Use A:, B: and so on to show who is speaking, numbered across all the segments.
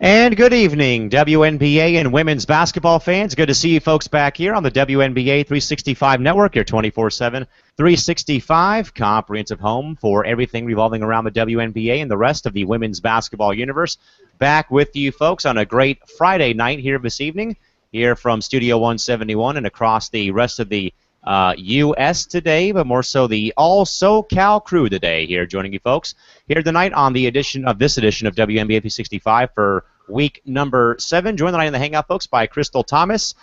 A: And good evening, WNBA and women's basketball fans. Good to see you folks back here on the WNBA 365 network, your 24/7 365 comprehensive home for everything revolving around the WNBA and the rest of the women's basketball universe. Back with you folks on a great Friday night here this evening, here from Studio 171 and across the rest of the U.S. today, but more so the all SoCal crew today here joining you folks here tonight on the this edition of WNBA 365 for week number 7. Joined tonight in the Hangout, folks, by Crystal Thomas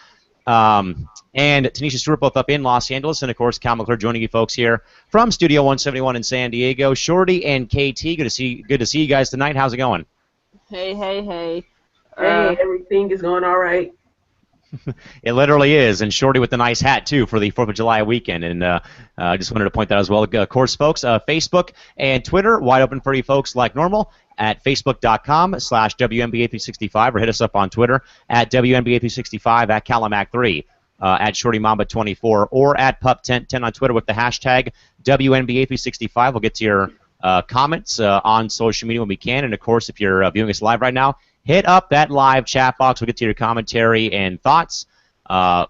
A: and Tanisha Stewart, both up in Los Angeles, and of course Cal McClure joining you folks here from Studio 171 in San Diego. Shorty and KT, good to see you guys tonight. How's it going?
B: Hey.
C: Hey, everything is going all right.
A: It literally is, and Shorty with the nice hat, too, for the 4th of July weekend, and I just wanted to point that out as well. Of course, folks, Facebook and Twitter, wide open for you folks like normal at facebook.com/WNBA365, or hit us up on Twitter at WNBA365, at Calamac3, at ShortyMamba24, or at Pup1010 on Twitter with the hashtag WNBA365. We'll get to your comments on social media when we can, and of course, if you're viewing us live right now, hit up that live chat box. We'll get to your commentary and thoughts from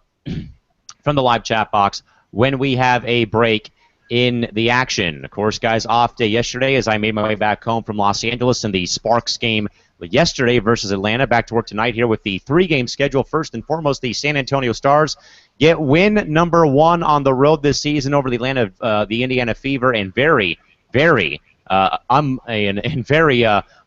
A: the live chat box when we have a break in the action. Of course, guys, off day yesterday as I made my way back home from Los Angeles in the Sparks game yesterday versus Atlanta. Back to work tonight here with the 3-game schedule. First and foremost, the San Antonio Stars get win number 1 on the road this season over the Indiana Fever, and very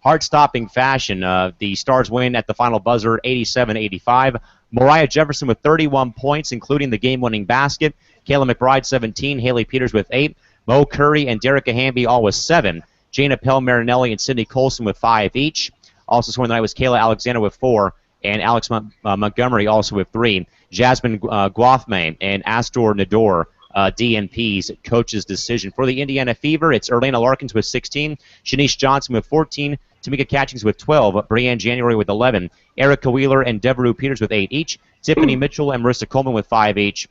A: heart-stopping fashion. The Stars win at the final buzzer, 87-85. Mariah Jefferson with 31 points, including the game-winning basket. Kayla McBride, 17. Haley Peters with 8. Mo Curry and Derek Hamby all with 7. Jana Pell-Marinelli and Sydney Colson with 5 each. Also scoring tonight was Kayla Alexander with 4, and Alex Montgomery also with 3. Jasmine Guathme and Astor Nador, DNP's coach's decision. For the Indiana Fever, it's Erlana Larkins with 16, Shanice Johnson with 14, Tamika Catchings with 12, Brianne January with 11, Erica Wheeler and Devereaux Peters with 8 each, Tiffany Mitchell and Marissa Coleman with 5 each,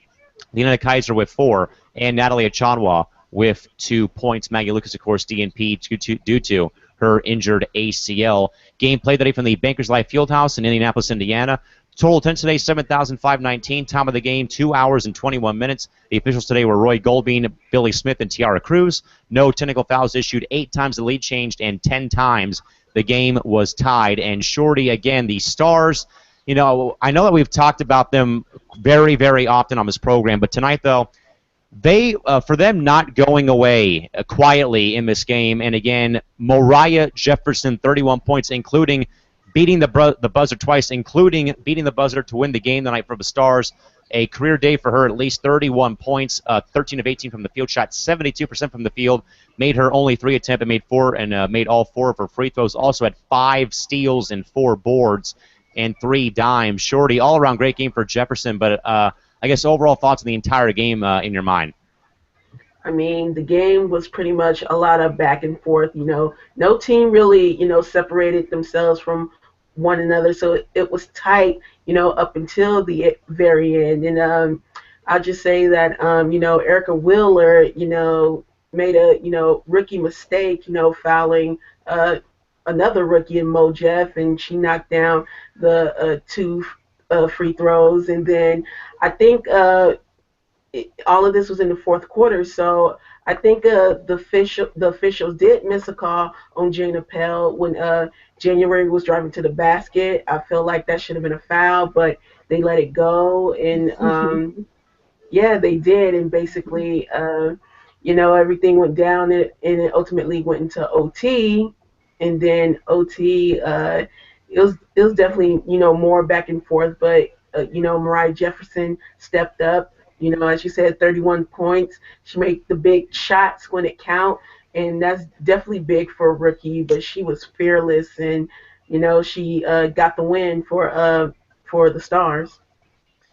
A: Lena Kaiser with 4, and Natalie Achanwa with 2 points. Maggie Lucas, of course, DNP due to her injured ACL. Game played today from the Bankers Life Fieldhouse in Indianapolis, Indiana. Total attendance today, 7,519. Time of the game, 2 hours and 21 minutes. The officials today were Roy Goldbean, Billy Smith, and Tiara Cruz. No technical fouls issued. 8 times the lead changed, and 10 times the game was tied. And Shorty, again, the Stars, I know that we've talked about them very, very often on this program, but tonight, though, for them not going away quietly in this game, and again, Mariah Jefferson, 31 points, including beating the buzzer twice, including beating the buzzer to win the game tonight for the Stars. A career day for her, at least 31 points, 13 of 18 from the field, shot 72% from the field, made her only 3 attempts, and made all 4 of her free throws. Also had 5 steals and 4 boards and 3 dimes. Shorty, all-around great game for Jefferson, but I guess overall thoughts on the entire game in your mind.
C: I mean, the game was pretty much a lot of back and forth. No team really, separated themselves from one another, so it was tight, up until the very end. And I'll just say that, Erica Wheeler, made a, rookie mistake, fouling another rookie in Mo Jeff, and she knocked down the 2 free throws. And then I think all of this was in the 4th quarter, so I think the officials did miss a call on Jana Pell when January was driving to the basket. I feel like that should have been a foul, but they let it go, and yeah, they did, and basically, everything went down, and it ultimately went into OT, and then OT, it was definitely more back and forth, but Mariah Jefferson stepped up. As you said, 31 points. She made the big shots when it count, and that's definitely big for a rookie. But she was fearless, and she got the win for the Stars.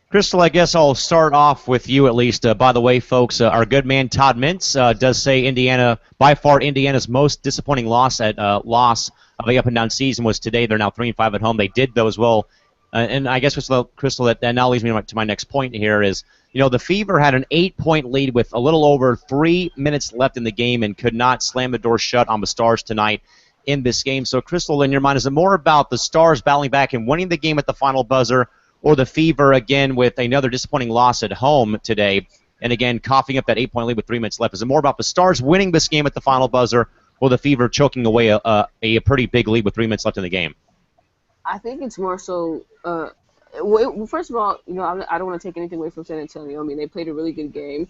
A: Crystal, I guess I'll start off with you at least. By the way, folks, our good man Todd Mintz does say Indiana, by far Indiana's most disappointing loss of the up-and-down season was today. They're now 3-5 at home. They did, though, as well. And I guess, Crystal, that now leads me to my next point here is, the Fever had an 8-point lead with a little over 3 minutes left in the game and could not slam the door shut on the Stars tonight. in this game. So, Crystal, in your mind, is it more about the Stars battling back and winning the game at the final buzzer, or the Fever, again, with another disappointing loss at home today, and again, coughing up that 8-point lead with 3 minutes left? Is it more about the Stars winning this game at the final buzzer, or the Fever choking away a pretty big lead with 3 minutes left in the game?
B: I think it's more so. Well, first of all, I don't want to take anything away from San Antonio. I mean, they played a really good game.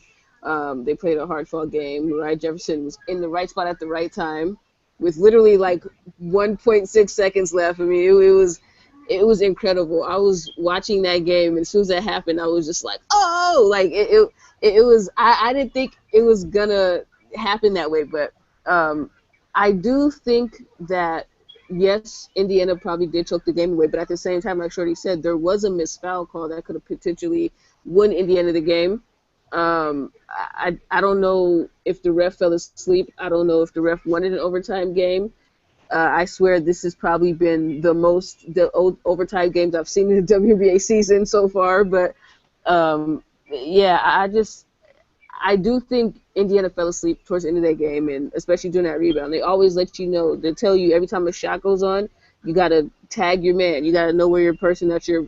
B: They played a hard-fought game. Mariah Jefferson was in the right spot at the right time, with literally like 1.6 seconds left. I mean, it was incredible. I was watching that game, and as soon as that happened, I was just like, oh, like it was. I didn't think it was gonna happen that way, but I do think that. Yes, Indiana probably did choke the game away, but at the same time, like Shorty said, there was a missed foul call that could have potentially won Indiana the game. I don't know if the ref fell asleep. I don't know if the ref wanted an overtime game. I swear this has probably been the overtime games I've seen in the WNBA season so far. But yeah, I do think Indiana fell asleep towards the end of that game, and especially during that rebound. They always let you know. They tell you every time a shot goes on, you got to tag your man. You got to know where your person that you're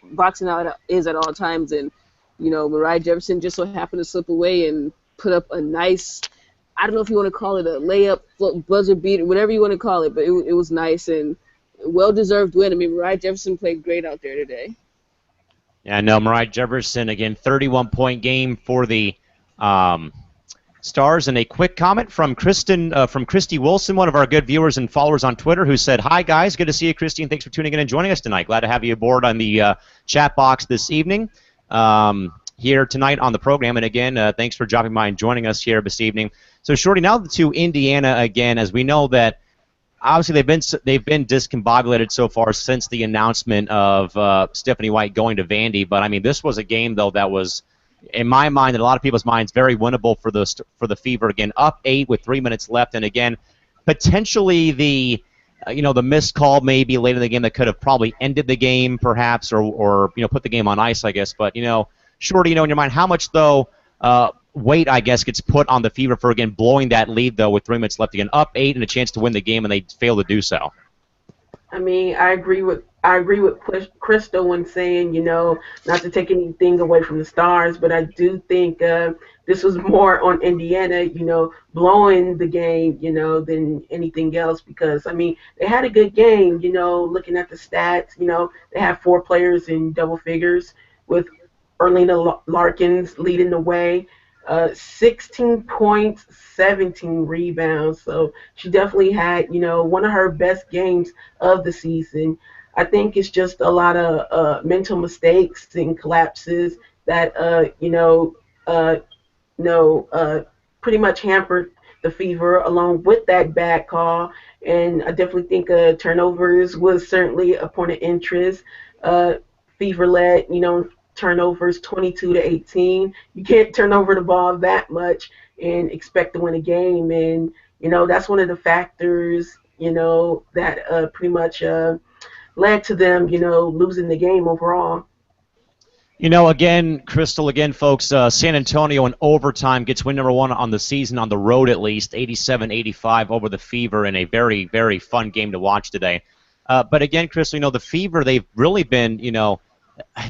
B: boxing out is at all times. And, Mariah Jefferson just so happened to slip away and put up a nice, I don't know if you want to call it a layup, buzzer beater, whatever you want to call it, but it was nice and well-deserved win. I mean, Mariah Jefferson played great out there today.
A: Yeah, no, Mariah Jefferson, again, 31-point game for the Stars. And a quick comment from Christy Wilson, one of our good viewers and followers on Twitter, who said, "Hi, guys. Good to see you, Christy, and thanks for tuning in and joining us tonight. Glad to have you aboard on the chat box this evening here tonight on the program. And again, thanks for dropping by and joining us here this evening." So, Shorty, now to Indiana again, as we know that obviously they've been discombobulated so far since the announcement of Stephanie White going to Vandy. But I mean, this was a game though that was, in my mind and a lot of people's minds, very winnable for the Fever. Again, up 8 with 3 minutes left, and again, potentially the missed call maybe late in the game that could have probably ended the game, perhaps, or put the game on ice, I guess. But Shorty, in your mind, how much though weight, I guess, gets put on the Fever for again blowing that lead though with 3 minutes left, again up 8 and a chance to win the game, and they fail to do so?
C: I mean, I agree with Crystal when saying, not to take anything away from the Stars, but I do think this was more on Indiana, blowing the game, than anything else, because I mean they had a good game, looking at the stats, they had 4 players in double figures with Erlina Larkins leading the way. 16 points, 17 rebounds. So she definitely had, one of her best games of the season. I think it's just a lot of mental mistakes and collapses that, pretty much hampered the Fever along with that bad call. And I definitely think turnovers was certainly a point of interest. Fever led, turnovers 22-18. You can't turn over the ball that much and expect to win a game. And, that's one of the factors, that pretty much led to them, losing the game overall.
A: Again, Crystal, folks, San Antonio in overtime gets win number 1 on the season, on the road at least, 87-85 over the Fever in a very, very fun game to watch today. But again, Crystal, the Fever, they've really been,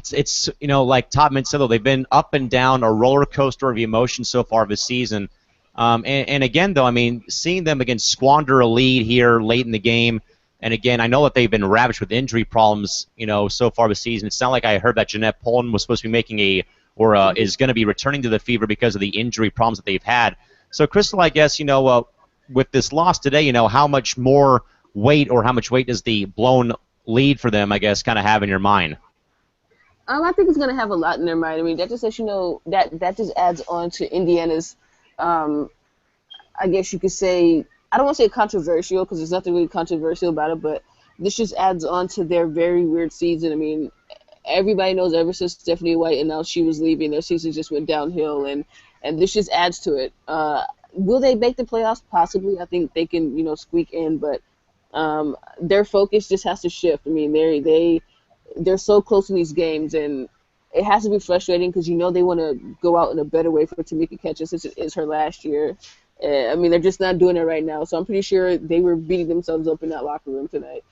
A: it's like Topman said, though, they've been up and down, a roller coaster of emotions so far this season. And again, though, I mean, seeing them again squander a lead here late in the game, and again, I know that they've been ravaged with injury problems, so far this season. It's not like I heard that Jeanette Poland was supposed to be making is going to be returning to the Fever because of the injury problems that they've had. So, Crystal, I guess, with this loss today, how much more weight, or how much weight does the blown lead for them, I guess, kind of have in your mind?
B: I think it's going to have a lot in their mind. I mean, that just lets that just adds on to Indiana's, I guess you could say, I don't want to say controversial because there's nothing really controversial about it, but this just adds on to their very weird season. I mean, everybody knows ever since Stephanie White announced she was leaving, their season just went downhill, and this just adds to it. Will they make the playoffs? Possibly. I think they can, squeak in, but their focus just has to shift. I mean, they're so close in these games, and it has to be frustrating because they want to go out in a better way for Tamika Catchings since it is her last year. I mean, they're just not doing it right now. So I'm pretty sure they were beating themselves up in that locker room tonight.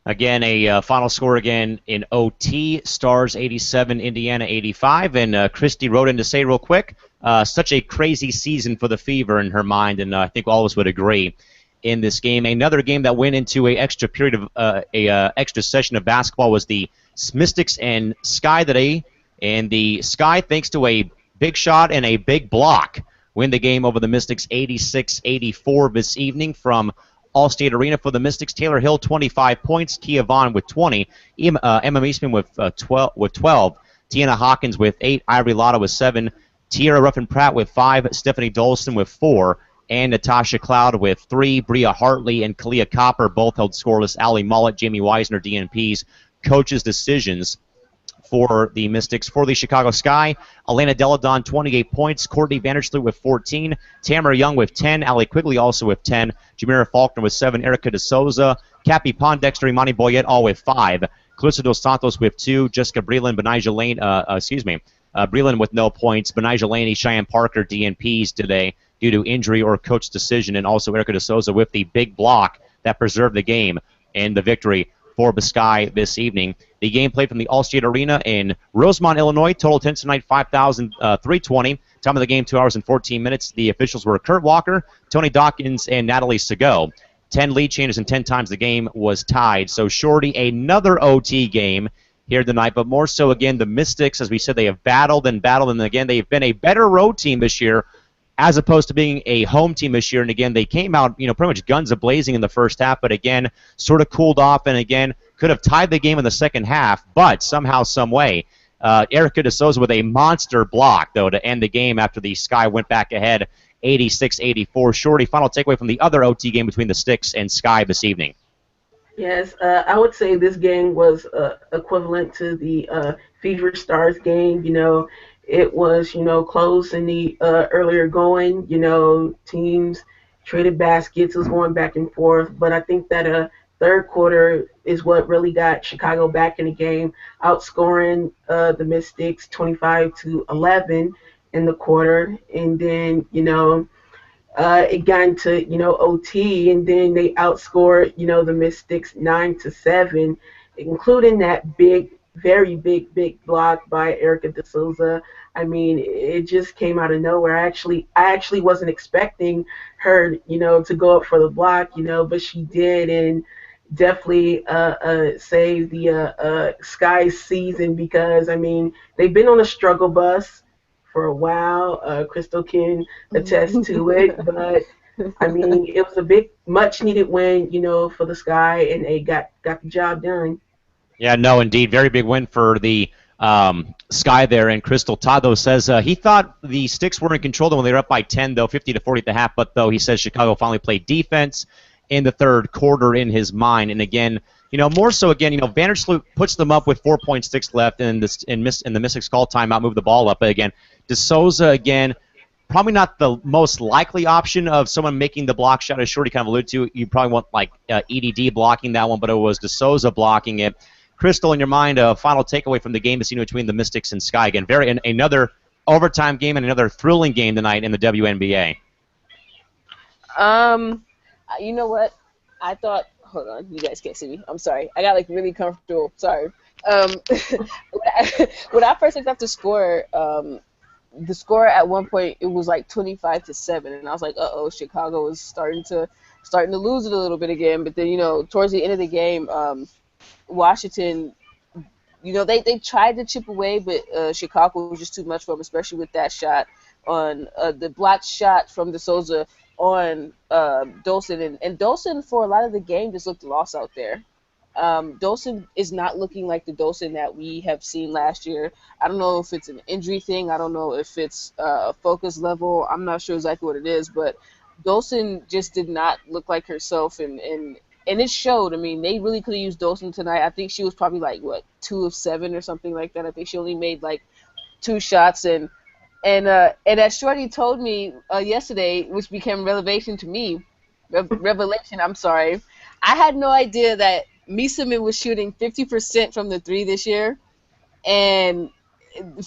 A: Again, a final score again in OT. Stars 87, Indiana 85. And Christy wrote in to say real quick, such a crazy season for the Fever in her mind, and I think all of us would agree in this game. Another game that went into a extra period of extra session of basketball was the Mystics and Sky today. And the Sky, thanks to a big shot and a big block, win the game over the Mystics 86-84 this evening from Allstate Arena. For the Mystics, Taylor Hill 25 points, Kia Vaughn with 20, Emma Eastman with 12, Tiana Hawkins with 8, Ivory Lotta with 7, Tierra Ruffin-Pratt with 5, Stephanie Dolson with 4, and Natasha Cloud with 3. Bria Hartley and Kalia Copper both held scoreless. Allie Mullet, Jamie Weisner, DNP's coaches' decisions for the Mystics. For the Chicago Sky, Elena Deladon, 28 points, Courtney Vandersloot with 14, Tamara Young with 10, Allie Quigley also with 10, Jamira Faulkner with 7, Erica De Souza, Cappy Pondexter, Imani Boyette all with 5, Calissa Dos Santos with 2, Jessica Breland, Benijah Lane, Breland with no points, Benijah Laney, Cheyenne Parker, DNPs today due to injury or coach decision, and also Erica De Souza with the big block that preserved the game and the victory for Sky this evening. The game played from the Allstate Arena in Rosemont, Illinois. Total attendance tonight, 5,320. Time of the game, 2 hours and 14 minutes. The officials were Kurt Walker, Tony Dawkins, and Natalie Segot. 10 lead changes and 10 times the game was tied. So, Shorty, another OT game here tonight, but more so, again, the Mystics, as we said, they have battled, and again, they've been a better road team this year as opposed to being a home team this year. And again, they came out, pretty much guns a-blazing in the first half, but again, sort of cooled off, and again, could have tied the game in the second half, but somehow, some way, Erica De Souza with a monster block, though, to end the game after the Sky went back ahead 86-84. Shorty, final takeaway from the other OT game between the Sticks and Sky this evening.
C: Yes, I would say this game was equivalent to the Fever Stars game. It was, close in the earlier going. Teams traded baskets, it was going back and forth. But I think that third quarter is what really got Chicago back in the game, outscoring the Mystics 25-11 in the quarter. And then, it got into OT, and then they outscored the Mystics 9-7, including that very big block by Erica De Souza. I mean, it just came out of nowhere. I actually wasn't expecting her to go up for the block, but she did, and definitely saved the Sky season, because I mean, they've been on a struggle bus for a while. Crystal can attest to it, but I mean, it was a big, much needed win, for the Sky, and they got the job done.
A: Yeah, no, indeed. Very big win for the Sky there. And Crystal Tado says he thought the Sticks were in control when they were up by 10, though, 50-40 at the half. But, though, he says Chicago finally played defense in the third quarter in his mind. And, again, more so, again, Vandersloot puts them up with 4.6 left, and the Mystics call timeout, move the ball up. But, again, De Souza, again, probably not the most likely option of someone making the block shot, as Shorty kind of alluded to. You probably want, like, EDD blocking that one, but it was De Souza blocking it. Crystal, in your mind, a final takeaway from the game between the Mystics and Sky. Again, another overtime game and another thrilling game tonight in the WNBA.
B: You know what? I thought. Hold on, you guys can't see me. I'm sorry. I got really comfortable. Sorry. When I first looked up the score, the score at one point it was like 25-7, and I was like, Chicago is starting to lose it a little bit again. But then towards the end of the game, Washington, they tried to chip away, but Chicago was just too much for them, especially with that shot on the blocked shot from De Souza on Dolson. And Dolson, for a lot of the game, just looked lost out there. Dolson is not looking like the Dolson that we have seen last year. I don't know if it's an injury thing. I don't know if it's a focus level. I'm not sure exactly what it is, but Dolson just did not look like herself, and it showed. I mean, they really could have used Dolson tonight. I think she was probably 2 of 7 or something like that. I think she only made 2 shots, and as Shorty told me yesterday, which became revelation to me, revelation. I'm sorry, I had no idea that Misamin was shooting 50% from the 3 this year, and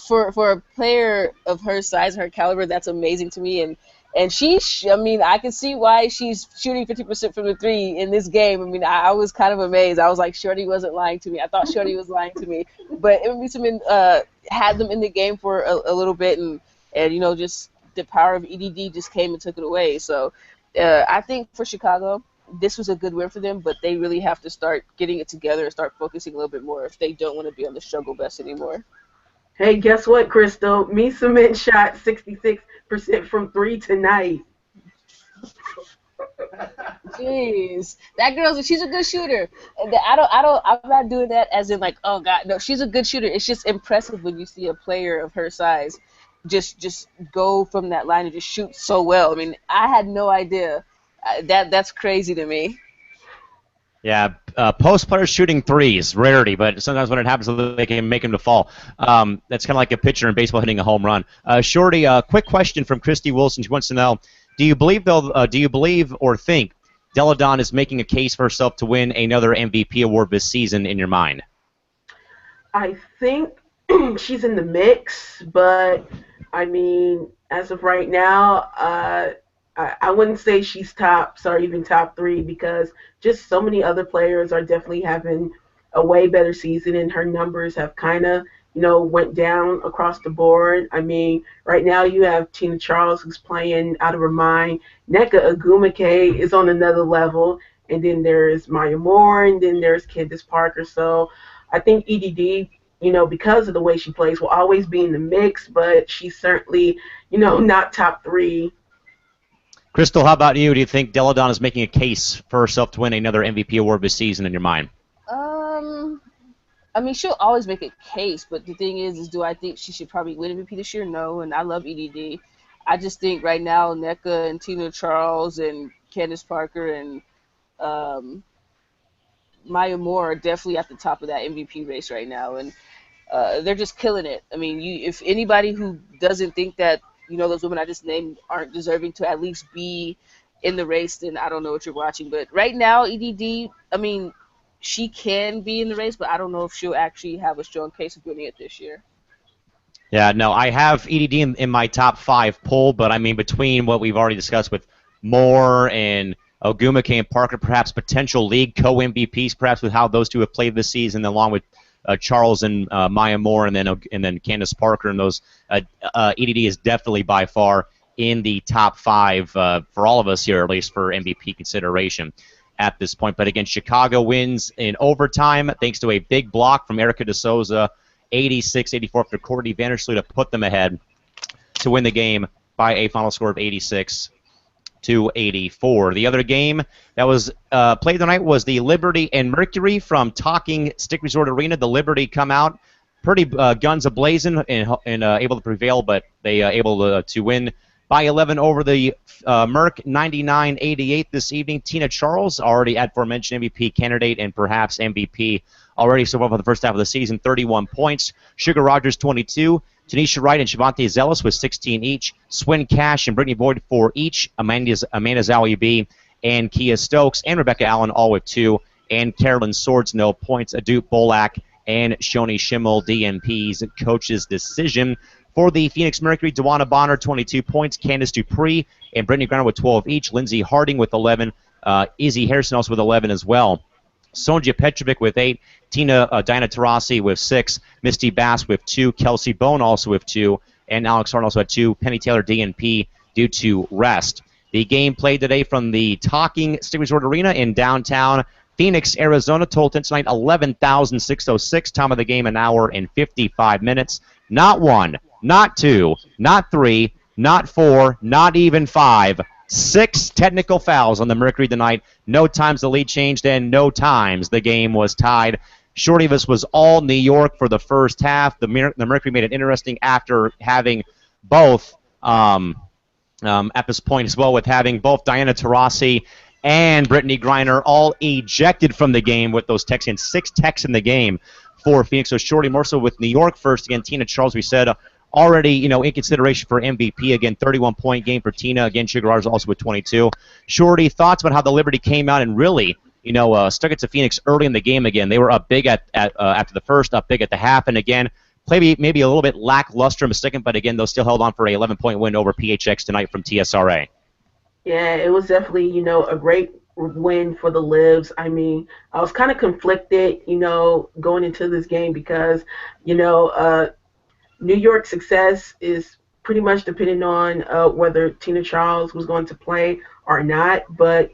B: for a player of her size, her caliber, that's amazing to me. And And I mean, I can see why she's shooting 50% from the three in this game. I mean, I was kind of amazed. I was like, Shorty wasn't lying to me. I thought Shorty was lying to me. But Embiid had them in the game for a little bit, and just the power of EDD just came and took it away. So I think for Chicago, this was a good win for them, but they really have to start getting it together and start focusing a little bit more if they don't want to be on the struggle bus anymore.
C: Hey, guess what, Crystal? Me Cement shot 66% from three tonight.
B: Jeez, that she's a good shooter. And I'm not doing that as in like, oh God, no, she's a good shooter. It's just impressive when you see a player of her size just go from that line and just shoot so well. I mean, I had no idea. That's crazy to me.
A: Yeah, post players shooting threes, rarity, but sometimes when it happens, they can make them to fall. That's kind of like a pitcher in baseball hitting a home run. Shorty, quick question from Christy Wilson. She wants to know: Do you believe or think Deladon is making a case for herself to win another MVP award this season? In your mind,
C: I think she's in the mix, but I mean, as of right now, I wouldn't say she's tops or even top three because just so many other players are definitely having a way better season, and her numbers have kind of went down across the board. I mean, right now you have Tina Charles who's playing out of her mind. Nneka Ogwumike is on another level, and then there's Maya Moore, and then there's Candace Parker. So I think EDD, because of the way she plays, will always be in the mix, but she's certainly, not top three.
A: Crystal, how about you? Do you think Deladon is making a case for herself to win another MVP award this season? In your mind?
B: I mean, she'll always make a case, but the thing is do I think she should probably win MVP this year? No, and I love EDD. I just think right now Nneka and Tina Charles and Candace Parker and Maya Moore are definitely at the top of that MVP race right now, and they're just killing it. I mean, if anybody who doesn't think that those women I just named aren't deserving to at least be in the race, then I don't know what you're watching. But right now, EDD, I mean, she can be in the race, but I don't know if she'll actually have a strong case of winning it this year.
A: Yeah, no, I have EDD in my top 5 poll, but I mean between what we've already discussed with Moore and Ogwumike and Parker, perhaps potential league co-MVPs, perhaps with how those two have played this season, along with Charles and Maya Moore, and then Candace Parker, and those EDD is definitely by far in the top 5 for all of us here, at least for MVP consideration at this point. But again, Chicago wins in overtime thanks to a big block from Erica DeSouza, 86-84 after Courtney Vandersloot to put them ahead to win the game by a final score of 86-84. The other game that was played tonight was the Liberty and Mercury from Talking Stick Resort Arena. The Liberty come out pretty guns a-blazing and able to prevail, but they able to win by 11 over the Merc, 99-88 this evening. Tina Charles, already aforementioned MVP candidate and perhaps MVP already so far for the first half of the season, 31 points. Sugar Rogers, 22. Tanisha Wright and Shavante Zealous with 16 each. Swin Cash and Brittany Boyd, 4 each. Amanda Zawi and Kia Stokes and Rebecca Allen all with 2. And Carolyn Swords, no points. Adut Bolak and Shoni Schimmel, DNP's coach's decision. For the Phoenix Mercury, Dewana Bonner, 22 points. Candice Dupree and Brittany Griner with 12 each. Lindsay Harding with 11. Izzy Harrison also with 11 as well. Sonja Petrovic with 8. Diana Taurasi with 6. Misty Bass with 2. Kelsey Bone also with 2. And Alex Harden also had 2. Penny Taylor, DNP, due to rest. The game played today from the Talking Stick Resort Arena in downtown Phoenix, Arizona. Total tonight 11,606. Time of the game, 1 hour and 55 minutes. Not 1, not 2, not 3, not 4, not even 5. 6 technical fouls on the Mercury tonight. No times the lead changed, and no times the game was tied. Shorty, this was all New York for the first half. The Mercury made it interesting after having both, at this point as well, with having both Diana Taurasi and Brittany Griner all ejected from the game with those techs, and 6 techs in the game for Phoenix. So Shorty more so with New York first. Again, Tina Charles, we said, already, in consideration for MVP. Again, 31-point game for Tina. Again, Sugar Rogers also with 22. Shorty, thoughts about how the Liberty came out and really, stuck it to Phoenix early in the game again. They were up big at after the first, up big at the half, and again, maybe a little bit lackluster in a second, but again, those still held on for a 11-point win over PHX tonight from TSRA.
C: Yeah, it was definitely, a great win for the Libs. I mean, I was kind of conflicted, going into this game because, New York's success is pretty much dependent on whether Tina Charles was going to play or not. But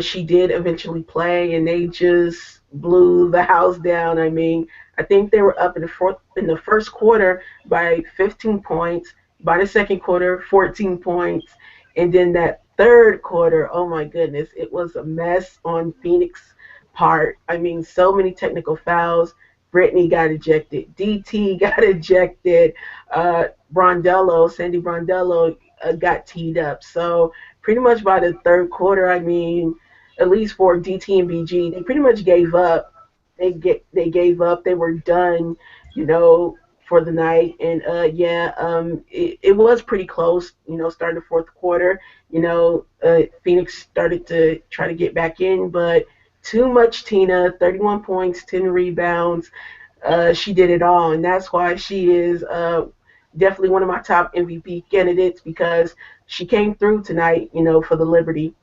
C: she did eventually play, and they just blew the house down. I mean, I think they were up in the first quarter by 15 points. By the second quarter, 14 points, and then that third quarter, oh my goodness, it was a mess on Phoenix part. I mean, so many technical fouls. Brittany got ejected. DT got ejected. Sandy Brondello got teed up. So pretty much by the third quarter, I mean, at least for DT and BG, they pretty much gave up. They gave up. They were done, for the night. And it was pretty close. Starting the fourth quarter, Phoenix started to try to get back in, but too much Tina. 31 points, 10 rebounds. She did it all, and that's why she is definitely one of my top MVP candidates because she came through tonight, for the Liberty.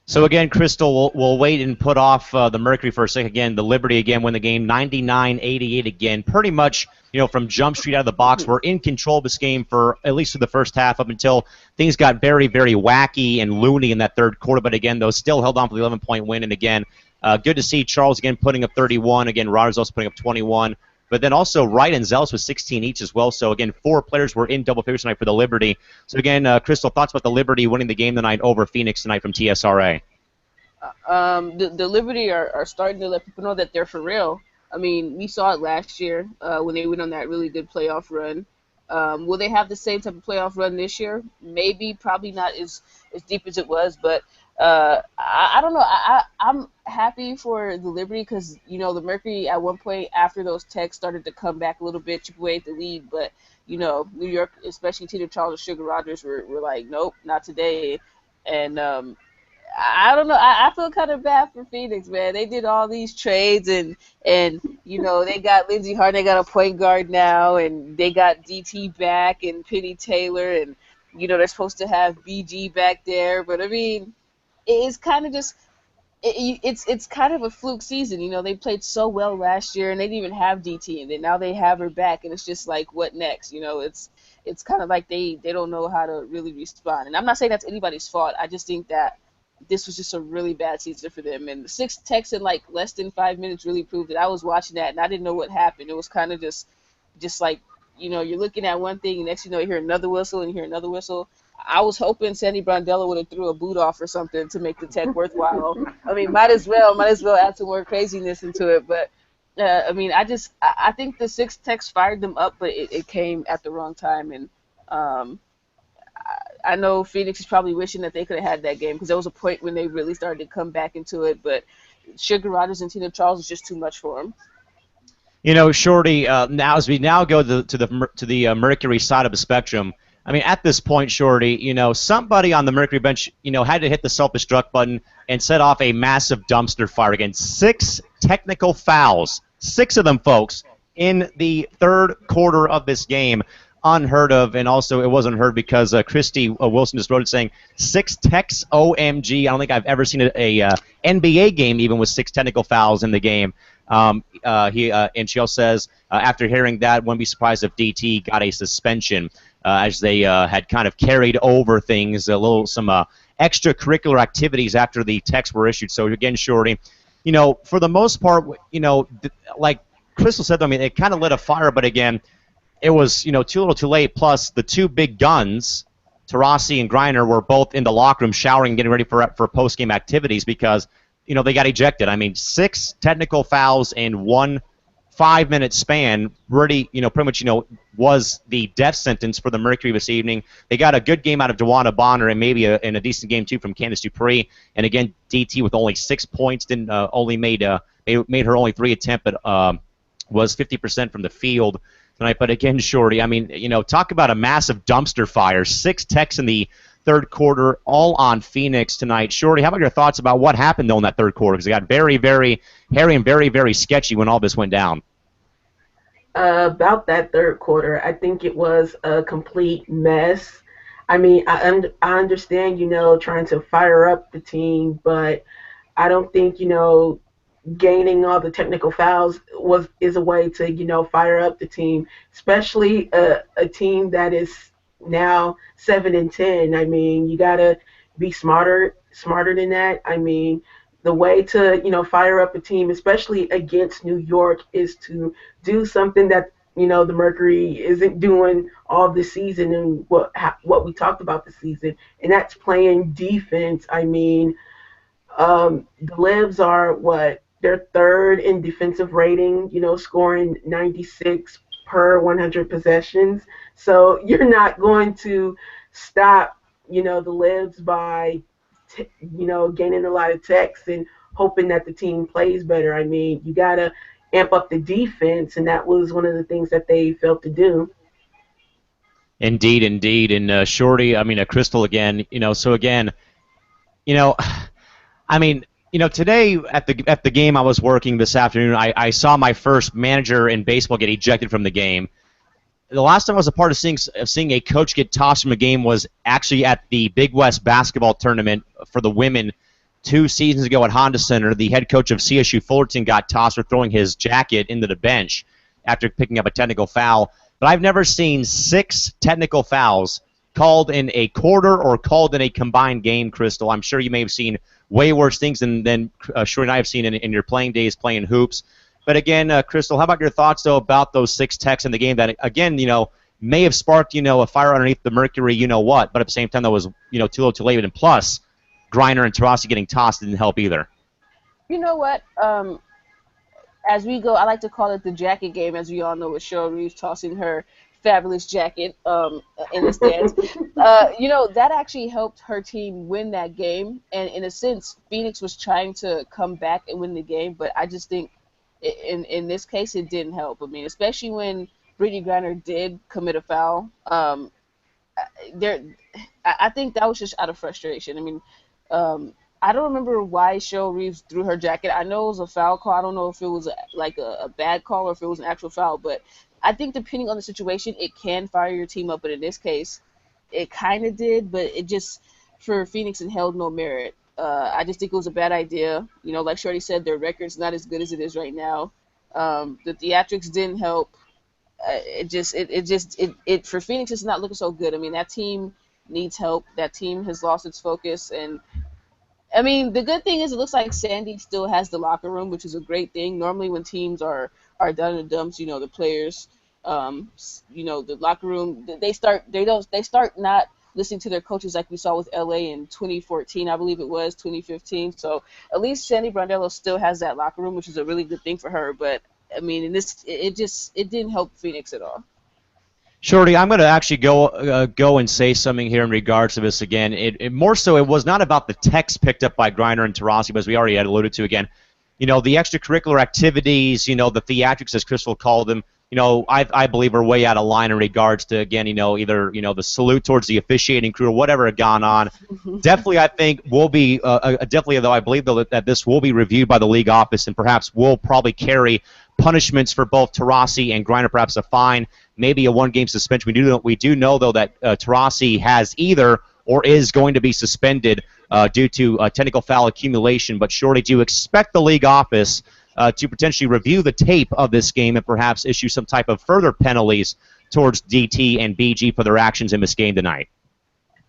A: So again, Crystal, we'll wait and put off the Mercury for a second. Again, the Liberty again win the game 99-88 again. Pretty much, from Jump Street out of the box, we're in control of this game for at least for the first half up until things got very, very wacky and loony in that third quarter. But again, those still held on for the 11-point win. And again, good to see Charles again putting up 31. Again, Rodgers also putting up 21. But then also Wright and Zealous with 16 each as well. So again, 4 players were in double figures tonight for the Liberty. So again, Crystal, thoughts about the Liberty winning the game tonight over Phoenix tonight from TSRA?
B: The Liberty are starting to let people know that they're for real. I mean, we saw it last year when they went on that really good playoff run. Will they have the same type of playoff run this year? Maybe, probably not as deep as it was, but I don't know. I'm happy for the Liberty because, the Mercury at one point after those Techs started to come back a little bit, chip away at the lead, but, New York, especially Tina Charles and Sugar Rogers were like, nope, not today. And I don't know. I feel kind of bad for Phoenix, man. They did all these trades, and they got Lindsey Harden. They got a point guard now, and they got DT back and Penny Taylor, and they're supposed to have BG back there. But I mean, it's kind of just it's kind of a fluke season. They played so well last year, and they didn't even have DT, and then now they have her back, and it's just like, what next? It's kind of like they don't know how to really respond. And I'm not saying that's anybody's fault. I just think that this was just a really bad season for them. And the 6 Techs in like less than 5 minutes really proved it. I was watching that and I didn't know what happened. It was kind of just like, you're looking at one thing and next you hear another whistle and you hear another whistle. I was hoping Sandy Brondello would have threw a boot off or something to make the Tech worthwhile. I mean, might as well add some more craziness into it. But I think the 6 Techs fired them up, but it came at the wrong time. And I know Phoenix is probably wishing that they could have had that game because there was a point when they really started to come back into it, but Sugar Rogers and Tina Charles is just too much for them.
A: Shorty, now as we now go to the Mercury side of the spectrum, I mean, at this point, Shorty, somebody on the Mercury bench, had to hit the self-destruct button and set off a massive dumpster fire again. 6 technical fouls, 6 of them, folks, in the third quarter of this game. Unheard of, and also it wasn't heard because Christy Wilson just wrote it saying 6 Techs OMG. I don't think I've ever seen a NBA game even with 6 technical fouls in the game. And she also says after hearing that, wouldn't be surprised if DT got a suspension as they had kind of carried over things, some extracurricular activities after the Techs were issued. So again, Shorty, for the most part, like Crystal said, I mean, it kind of lit a fire, but again, it was, too little too late. Plus, the 2 big guns, Tarasi and Griner, were both in the locker room showering, getting ready for post-game activities because, they got ejected. I mean, 6 technical fouls in 1 5-minute span really, pretty much, was the death sentence for the Mercury this evening. They got a good game out of Dewana Bonner and maybe in a decent game, too, from Candace Dupree. And again, DT with only 6 points, only made her only 3 attempt, but was 50% from the field tonight. But again, Shorty, I mean, talk about a massive dumpster fire. 6 Techs in the third quarter, all on Phoenix tonight. Shorty, how about your thoughts about what happened, though, in that third quarter? Because it got very, very hairy and very, very sketchy when all this went down.
C: About that third quarter, I think it was a complete mess. I mean, I understand, trying to fire up the team, but I don't think, gaining all the technical fouls is a way to fire up the team, especially a team that is now 7-10. I mean, you gotta be smarter than that. I mean, the way to fire up a team, especially against New York, is to do something that the Mercury isn't doing all this season, and what we talked about this season, and that's playing defense. I mean, the Libs are what, they're third in defensive rating, scoring 96 per 100 possessions. So you're not going to stop, the Libs by, gaining a lot of techs and hoping that the team plays better. I mean, you got to amp up the defense, and that was one of the things that they failed to do.
A: Indeed, indeed. And Shorty, I mean, Crystal again, so again, you know, I mean, today at the game I was working this afternoon, I saw my first manager in baseball get ejected from the game. The last time I was a part of seeing a coach get tossed from a game was actually at the Big West basketball tournament for the women 2 seasons ago at Honda Center. The head coach of CSU Fullerton got tossed for throwing his jacket into the bench after picking up a technical foul. But I've never seen 6 technical fouls called in a quarter or called in a combined game, Crystal. I'm sure you may have seen way worse things than Shuri and I have seen in your playing days playing hoops. But again, Crystal, how about your thoughts, though, about those 6 techs in the game that, again, may have sparked, a fire underneath the Mercury, what, but at the same time that was, too little too late. And plus, Griner and Tarasi getting tossed didn't help either.
B: You know what? As we go, I like to call it the jacket game, as we all know, with Cheryl Reeves tossing her fabulous jacket in the stands. That actually helped her team win that game. And in a sense, Phoenix was trying to come back and win the game, but I just think in this case it didn't help. I mean, especially when Brittany Griner did commit a foul. There, I think that was just out of frustration. I mean, I don't remember why Cheryl Reeves threw her jacket. I know it was a foul call. I don't know if it was a bad call or if it was an actual foul. But I think depending on the situation, it can fire your team up. But in this case, it kind of did. But it just, for Phoenix, it held no merit. I just think it was a bad idea. Like Shorty said, their record's not as good as it is right now. The theatrics didn't help. It for Phoenix, it's not looking so good. I mean, that team needs help. That team has lost its focus, and I mean, the good thing is it looks like Sandy still has the locker room, which is a great thing. Normally, when teams are done in the dumps, the players, the locker room, they start not listening to their coaches like we saw with LA in 2014, I believe it was 2015. So at least Sandy Brondello still has that locker room, which is a really good thing for her. But I mean, it didn't help Phoenix at all.
A: Shorty, I'm going to actually go and say something here in regards to this again. More so, it was not about the text picked up by Griner and Tarasi, but as we already had alluded to again, the extracurricular activities, the theatrics, as Crystal called them, I believe are way out of line in regards to, again, either, the salute towards the officiating crew or whatever had gone on. Definitely, I think will be, definitely, though, I believe though, that this will be reviewed by the league office and perhaps will probably carry punishments for both Tarasi and Griner, perhaps a fine, maybe a one-game suspension. We do know though, that Tarasi has either or is going to be suspended due to technical foul accumulation. But Shorty, do you expect the league office to potentially review the tape of this game and perhaps issue some type of further penalties towards DT and BG for their actions in this game tonight?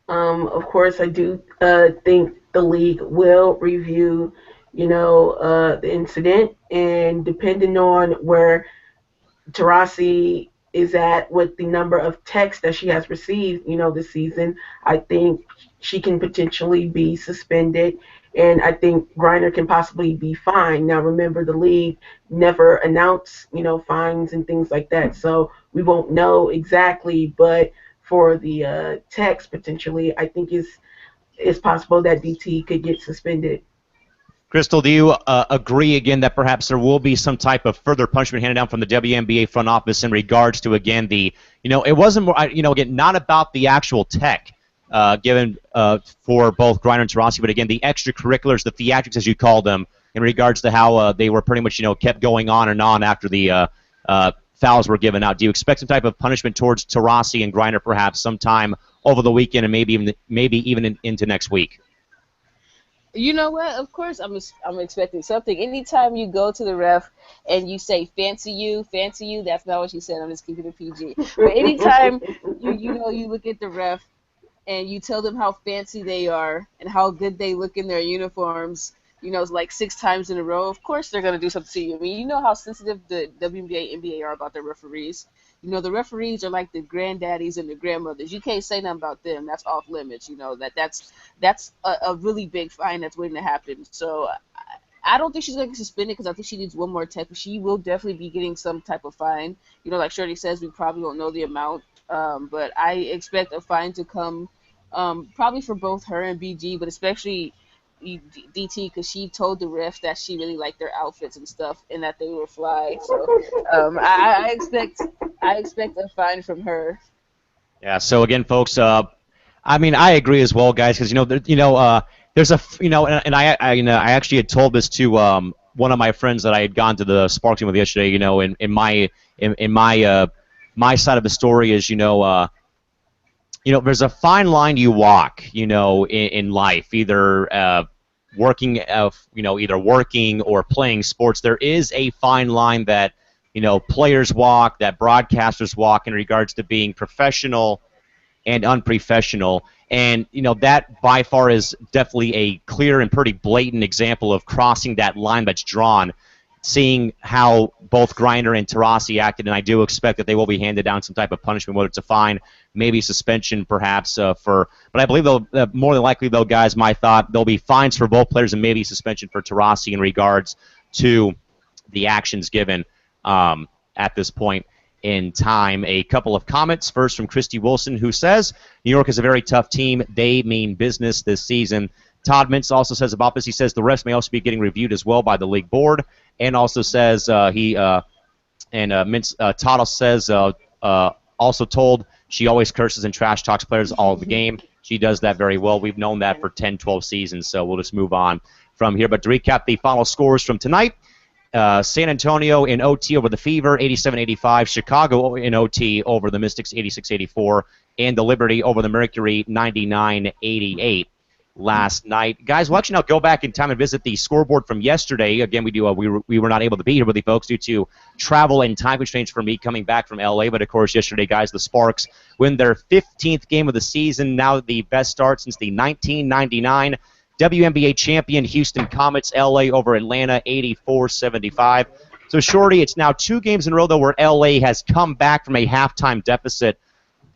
C: Of course, I do think the league will review, the incident, and depending on where Tarasi is at with the number of texts that she has received, this season, I think she can potentially be suspended, and I think Griner can possibly be fined. Now, remember, the league never announced, fines and things like that, so we won't know exactly. But for the text, potentially, I think it's possible that DT could get suspended.
A: Crystal, do you agree again that perhaps there will be some type of further punishment handed down from the WNBA front office in regards to, again, it wasn't more, again, not about the actual tech given for both Griner and Tarasi, but again, the extracurriculars, the theatrics, as you called them, in regards to how they were pretty much, kept going on and on after the fouls were given out. Do you expect some type of punishment towards Taurasi and Griner perhaps sometime over the weekend and maybe even into next week?
B: You know what? Of course, I'm expecting something. Anytime you go to the ref and you say fancy you," that's not what you said. I'm just keeping it PG. But anytime you look at the ref and you tell them how fancy they are and how good they look in their uniforms, it's like 6 times in a row, of course they're going to do something to you. I mean, you know how sensitive the WNBA, NBA are about their referees. The referees are like the granddaddies and the grandmothers. You can't say nothing about them. That's off limits. That's a really big fine that's waiting to happen. So I don't think she's going to get suspended because I think she needs one more tech. She will definitely be getting some type of fine. Like Shirley says, we probably won't know the amount, but I expect a fine to come probably for both her and BG, but especially DT because she told the ref that she really liked their outfits and stuff and that they were fly. So I expect a fine from her.
A: Yeah. So again, folks, I mean, I agree as well, guys, because there's and I actually had told this to one of my friends that I had gone to the Sparks game with yesterday. In my side of the story is there's a fine line you walk, in life, either working or playing sports. There is a fine line that players walk, that broadcasters walk in regards to being professional and unprofessional. And, that by far is definitely a clear and pretty blatant example of crossing that line that's drawn, seeing how both Griner and Taurasi acted, and I do expect that they will be handed down some type of punishment, whether it's a fine, maybe suspension perhaps but I believe they'll, more than likely though, guys, my thought, there'll be fines for both players and maybe suspension for Taurasi in regards to the actions given at this point in time. A couple of comments. First from Christy Wilson, who says, New York is a very tough team. They mean business this season. Todd Mintz also says about this, he says the refs may also be getting reviewed as well by the league board, and also says Todd also says also told she always curses and trash talks players all the game. She does that very well. We've known that for 10, 12 seasons, so we'll just move on from here. But to recap the final scores from tonight, San Antonio in OT over the Fever, 87-85. Chicago in OT over the Mystics, 86-84. And the Liberty over the Mercury, 99-88 last night. Guys, we'll actually now go back in time and visit the scoreboard from yesterday. Again, we were not able to be here with you folks due to travel and time constraints for me coming back from LA. But, of course, yesterday, guys, the Sparks win their 15th game of the season, now the best start since the 1999 WNBA champion Houston Comets, LA over Atlanta, 84-75. So, Shorty, it's now 2 games in a row, though, where LA has come back from a halftime deficit.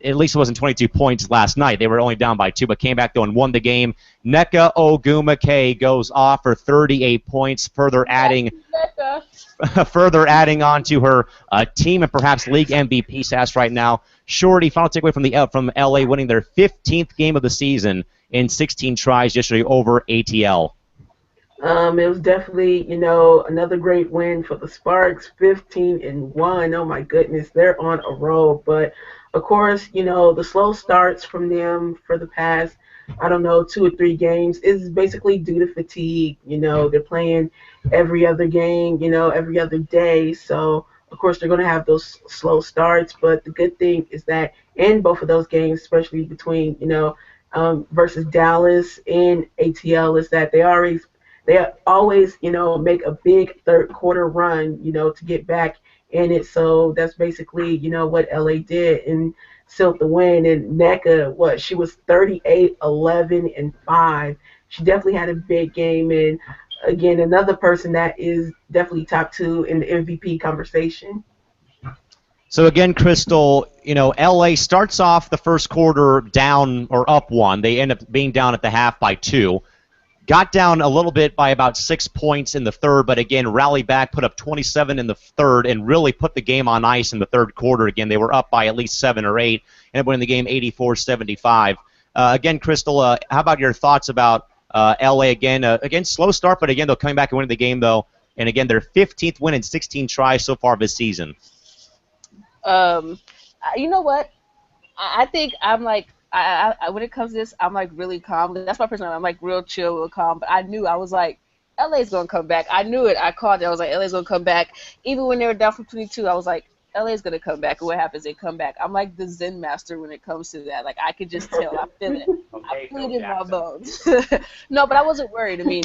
A: At least it wasn't 22 points last night. They were only down by 2, but came back, though, and won the game. Nneka Ogwumike goes off for 38 points, further adding on to her team and perhaps league MVP status right now. Shorty, final takeaway from LA winning their 15th game of the season in 16 tries yesterday over ATL.
C: It was definitely, another great win for the Sparks, 15-1. Oh my goodness, they're on a roll. But of course, the slow starts from them for the past, 2 or 3 games is basically due to fatigue. They're playing every other game, every other day. So of course they're going to have those slow starts. But the good thing is that in both of those games, especially between, versus Dallas and ATL, is that they always, make a big third quarter run, to get back in it. So that's basically, what LA did and sealed the win. And Nneka, she was 38, 11, and 5. She definitely had a big game. And again, another person that is definitely top 2 in the MVP conversation.
A: So again, Crystal, LA starts off the first quarter down or up 1. They end up being down at the half by 2. Got down a little bit by about 6 points in the third, but again, rallied back, put up 27 in the third, and really put the game on ice in the third quarter. Again, they were up by at least 7 or 8, and winning the game 84-75. Again, Crystal, how about your thoughts about LA again? Again, slow start, but again, they're coming back and winning the game, though. And again, their 15th win in 16 tries so far this season.
B: You know what? I think I'm like, I when it comes to this, I'm like really calm. That's my personality. I'm like real chill, real calm. But I was like, LA's gonna come back. I knew it. I called it. I was like, LA's gonna come back. Even when they were down from 22, I was like, LA's gonna come back, and what happens? They come back. I'm like the Zen master when it comes to that. Like I could just tell. I feel it. I
A: Okay,
B: feel
A: Phil
B: it in my
A: Jackson.
B: bones. No, but I wasn't worried. I mean,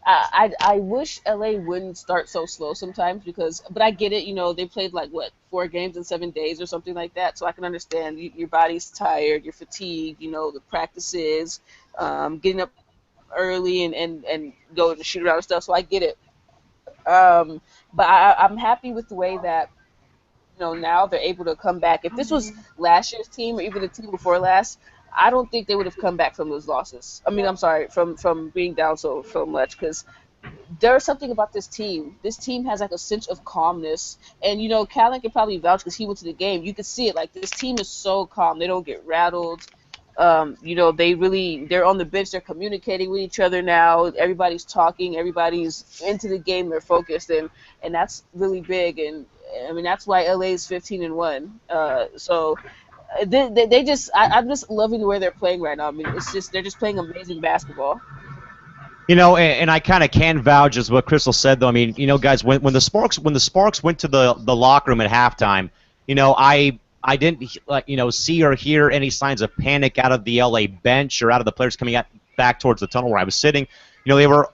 B: I wish LA wouldn't start so slow sometimes but I get it. They played like what 4 games in 7 days or something like that. So I can understand your body's tired, you're fatigued. The practices, getting up early and going to shoot around and stuff. So I get it. But I'm happy with the way that now they're able to come back. If this was last year's team or even the team before last, I don't think they would have come back from those losses. I mean, I'm sorry, from being down so much because there's something about this team. This team has like a sense of calmness, and Callan can probably vouch because he went to the game. You can see it. Like this team is so calm. They don't get rattled. They're on the bench. They're communicating with each other now. Everybody's talking. Everybody's into the game. They're focused, and that's really big. And I mean that's why LA's 15-1. So they just I'm just loving the way they're playing right now. I mean they're just playing amazing basketball.
A: And I kind of can vouch as what Crystal said, though. I mean, guys, when the Sparks went to the locker room at halftime, I didn't like see or hear any signs of panic out of the LA bench or out of the players coming back towards the tunnel where I was sitting. They were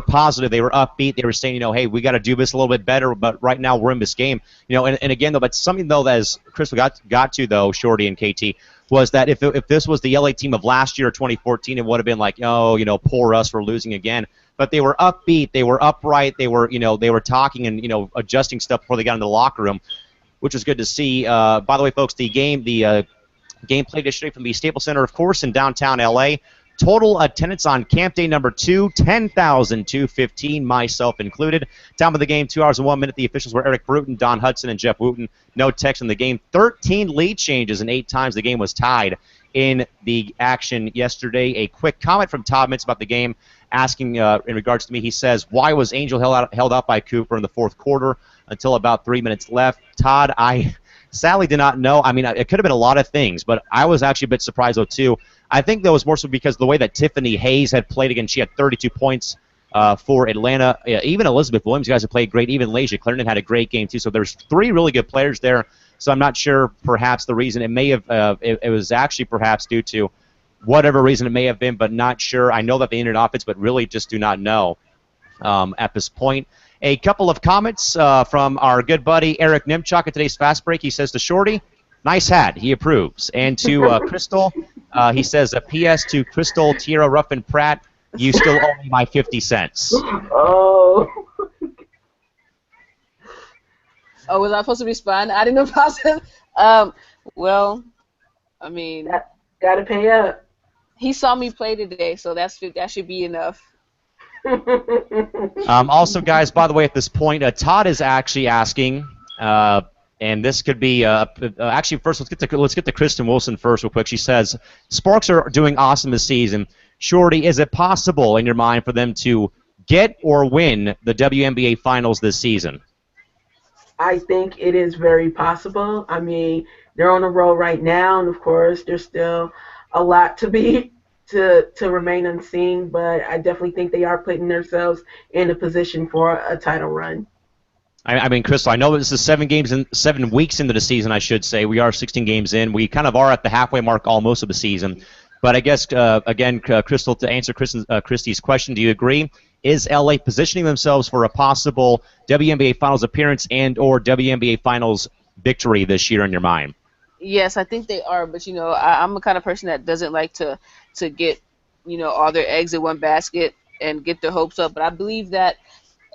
A: positive, they were upbeat, they were saying, hey, we got to do this a little bit better, but right now we're in this game. And again though, but something though that as Crystal got to though, Shorty and KT, was that if this was the LA team of last year, 2014, it would have been like, oh, poor us for losing again. But they were upbeat, they were upright, they were talking and adjusting stuff before they got into the locker room, which was good to see. By the way, folks, the game played yesterday from the Staples Center, of course, in downtown LA. Total attendance on camp day number 2, 10,215, myself included. Time of the game, 2 hours and 1 minute. The officials were Eric Bruton, Don Hudson, and Jeff Wooten. No text in the game. 13 lead changes, and 8 times the game was tied in the action yesterday. A quick comment from Todd Mintz about the game, asking in regards to me. He says, why was Angel held out by Cooper in the fourth quarter until about 3 minutes left? Todd, I sadly did not know. I mean, it could have been a lot of things, but I was actually a bit surprised, though, too. I think that was more so because the way that Tiffany Hayes had played again. She had 32 points for Atlanta. Even Elizabeth Williams, you guys have played great. Even Lasia Clarendon had a great game, too. So there's 3 really good players there. So I'm not sure perhaps the reason. It may have it was actually perhaps due to whatever reason it may have been, but not sure. I know that they entered offense, but really just do not know at this point. A couple of comments from our good buddy Eric Nimchok at today's Fast Break. He says to Shorty, nice hat. He approves. And to Crystal, he says, a P.S. to Crystal, Tierra, Ruffin, Pratt, you still owe me my 50 cents.
C: Oh.
B: Oh, was I supposed to respond? I didn't know process. Well, I mean,
C: Gotta pay up.
B: he saw me play today, so that should be enough.
A: Also, guys, by the way, at this point, Todd is actually asking, and this could be actually first. Let's get to Kristen Wilson first, real quick. She says Sparks are doing awesome this season. Shorty, is it possible in your mind for them to get or win the WNBA Finals this season?
C: I think it is very possible. I mean, they're on a roll right now, and of course, there's still a lot to remain unseen. But I definitely think they are putting themselves in a position for a title run.
A: I mean, Crystal, I know this is 7 weeks into the season, I should say. We are 16 games in. We kind of are at the halfway mark almost of the season. But I guess, again, Crystal, to answer Christy's question, do you agree? Is LA positioning themselves for a possible WNBA Finals appearance and or WNBA Finals victory this year in your mind?
B: Yes, I think they are, but I'm the kind of person that doesn't like to get all their eggs in one basket and get their hopes up. But I believe that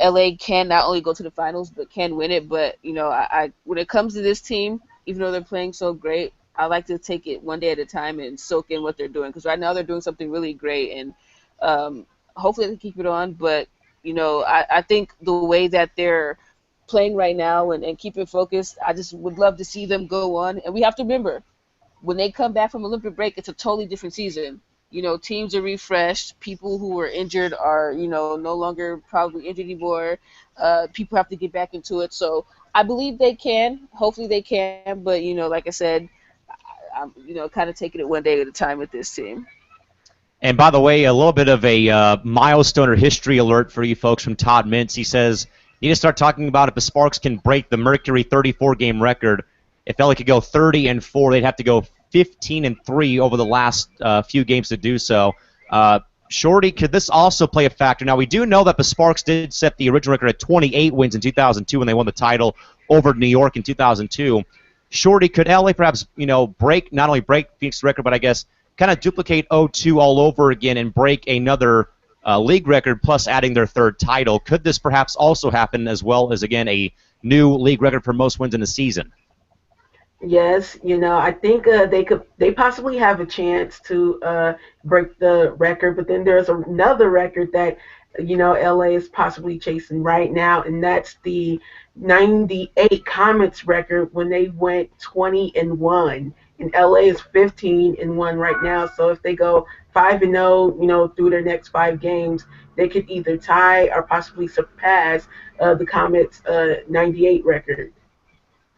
B: LA can not only go to the finals but can win it. But I when it comes to this team, even though they're playing so great, I like to take it one day at a time and soak in what they're doing because right now they're doing something really great and hopefully they can keep it on. But I think the way that they're playing right now and keep it focused, I just would love to see them go on. And we have to remember, when they come back from Olympic break, it's a totally different season. Teams are refreshed. People who were injured are, no longer probably injured anymore. People have to get back into it. So I believe they can. Hopefully they can. But, like I said, I'm, kind of taking it one day at a time with this team.
A: And by the way, a little bit of a milestone or history alert for you folks from Todd Mintz. He says, You just start talking about if the Sparks can break the Mercury 34 game record. If LA could go 30-4, they'd have to go 15-3 over the last few games to do so. Shorty, could this also play a factor? Now, we do know that the Sparks did set the original record at 28 wins in 2002 when they won the title over New York in 2002. Shorty, could LA perhaps, break, not only break Phoenix's record, but I guess kind of duplicate 02 all over again and break another league record plus adding their third title? Could this perhaps also happen as well as, again, a new league record for most wins in a season?
C: Yes, I think they possibly have a chance to break the record, but then there's another record that LA is possibly chasing right now, and that's the '98 Comets record when they went 20-1, and LA is 15-1 right now. So if they go 5-0, through their next 5 games, they could either tie or possibly surpass the Comets' '98 record.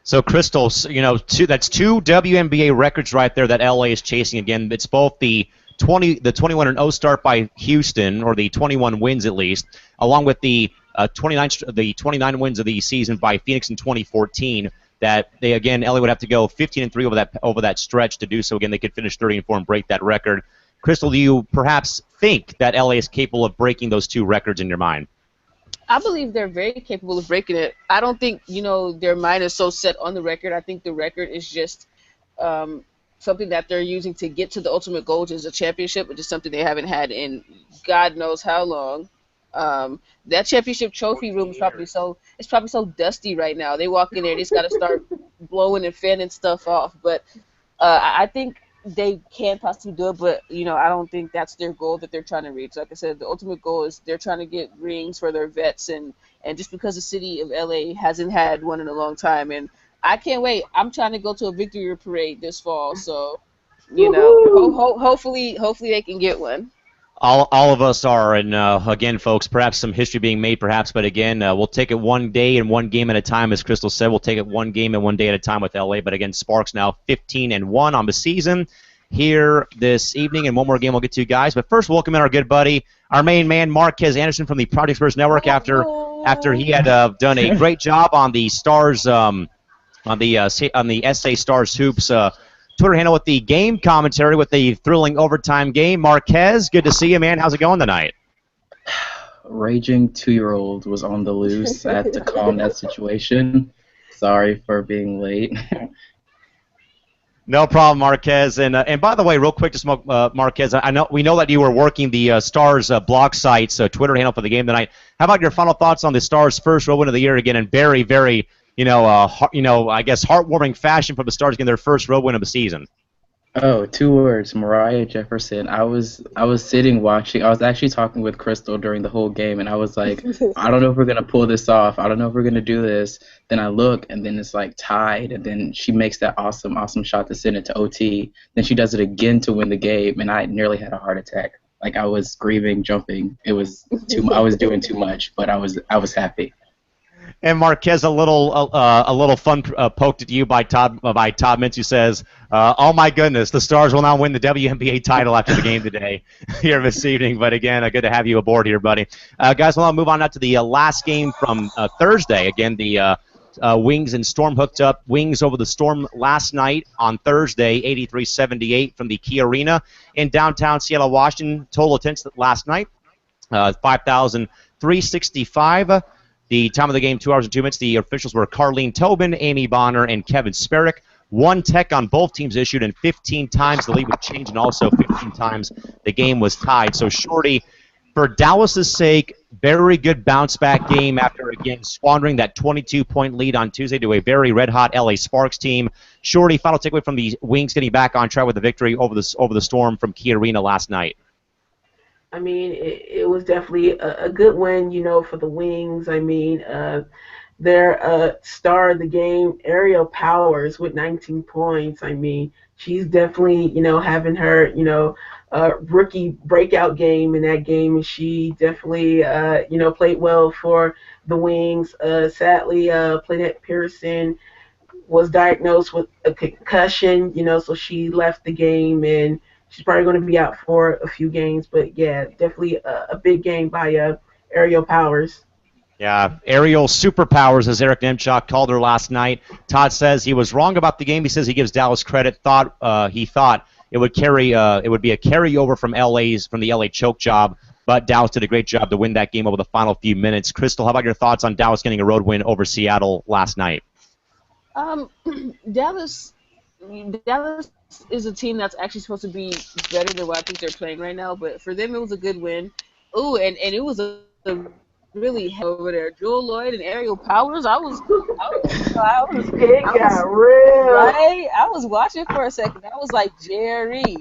A: So, Crystal, that's two WNBA records right there that LA is chasing again. It's both the 21-0 start by Houston, or the 21 wins at least, along with the 29 wins of the season by Phoenix in 2014. That they, again, LA would have to go 15-3 over that stretch to do so. Again, they could finish 30-4 and break that record. Crystal, do you perhaps think that LA is capable of breaking those two records in your mind?
B: I believe they're very capable of breaking it. I don't think, their mind is so set on the record. I think the record is just something that they're using to get to the ultimate goal, which is a championship, which is something they haven't had in God knows how long. That championship trophy room is probably so dusty right now. They walk in there, they just got to start blowing and fanning stuff off. But I think they can possibly do it, but I don't think that's their goal that they're trying to reach. Like I said, the ultimate goal is they're trying to get rings for their vets, and just because the city of LA hasn't had one in a long time, and I can't wait. I'm trying to go to a victory parade this fall, so hopefully they can get one.
A: All of us are, and again, folks, perhaps some history being made, perhaps, but again, we'll take it one day and one game at a time, as Crystal said. We'll take it one game and one day at a time with LA, but again, Sparks now 15-1 on the season here this evening, and one more game we'll get to, guys. But first, welcome in our good buddy, our main man, Marquez Anderson from the Project Spurs Network, after he had done a great job on the Stars, on the SA Stars Hoops Twitter handle with the game commentary with the thrilling overtime game. Marquez, good to see you, man. How's it going tonight?
D: Raging 2-year-old was on the loose. I had to calm that situation. Sorry for being late.
A: No problem, Marquez. And by the way, real quick, just Marquez, we know that you were working the Stars blog site's Twitter handle for the game tonight. How about your final thoughts on the Stars' first road win of the year again, and very, very I guess heartwarming fashion from the Stars getting their first road win of the season?
D: Oh, 2 words, Mariah Jefferson. I was sitting watching. I was actually talking with Crystal during the whole game, and I was like, I don't know if we're gonna pull this off. I don't know if we're gonna do this. Then I look, and then it's like tied, and then she makes that awesome shot to send it to OT. Then she does it again to win the game, and I nearly had a heart attack. Like, I was screaming, jumping. It was I was doing too much, but I was happy.
A: And Marquez, a little fun poked at you by Todd Mintz, who says, "Oh my goodness, the Stars will now win the WNBA title after the game today here this evening." But again, good to have you aboard here, buddy. Guys, we'll now move on now to the last game from Thursday. Again, the Wings and Storm hooked up. Wings over the Storm last night on Thursday, 83-78 from the Key Arena in downtown Seattle, Washington. Total attendance last night, 5,365. The time of the game, 2 hours and 2 minutes. The officials were Carlene Tobin, Amy Bonner, and Kevin Sperrick. One tech on both teams issued, and 15 times the lead would change, and also 15 times the game was tied. So, Shorty, for Dallas's sake, very good bounce-back game after, again, squandering that 22-point lead on Tuesday to a very red-hot LA Sparks team. Shorty, final takeaway from the Wings getting back on track with the victory over the Storm from Key Arena last night.
C: I mean, it was definitely a good win, for the Wings. I mean, their star of the game, Ariel Powers, with 19 points. I mean, she's definitely, having her, rookie breakout game in that game, and she definitely, played well for the Wings. Sadly, Planet Pearson was diagnosed with a concussion, so she left the game, and she's probably going to be out for a few games. But, yeah, definitely a big game by Ariel Powers.
A: Yeah, aerial superpowers, as Eric Nemchuk called her last night. Todd says he was wrong about the game. He says he gives Dallas credit. He thought it would be a carryover from the LA choke job, but Dallas did a great job to win that game over the final few minutes. Crystal, how about your thoughts on Dallas getting a road win over Seattle last night?
B: Um, Dallas, Dallas is a team that's actually supposed to be better than what I think they're playing right now. But for them, it was a good win. Ooh, and it was a really hell over there. Joel Lloyd and Ariel Powers.
C: It
B: I
C: got
B: was
C: real.
B: right. I was watching for a second. I was like, Jerry.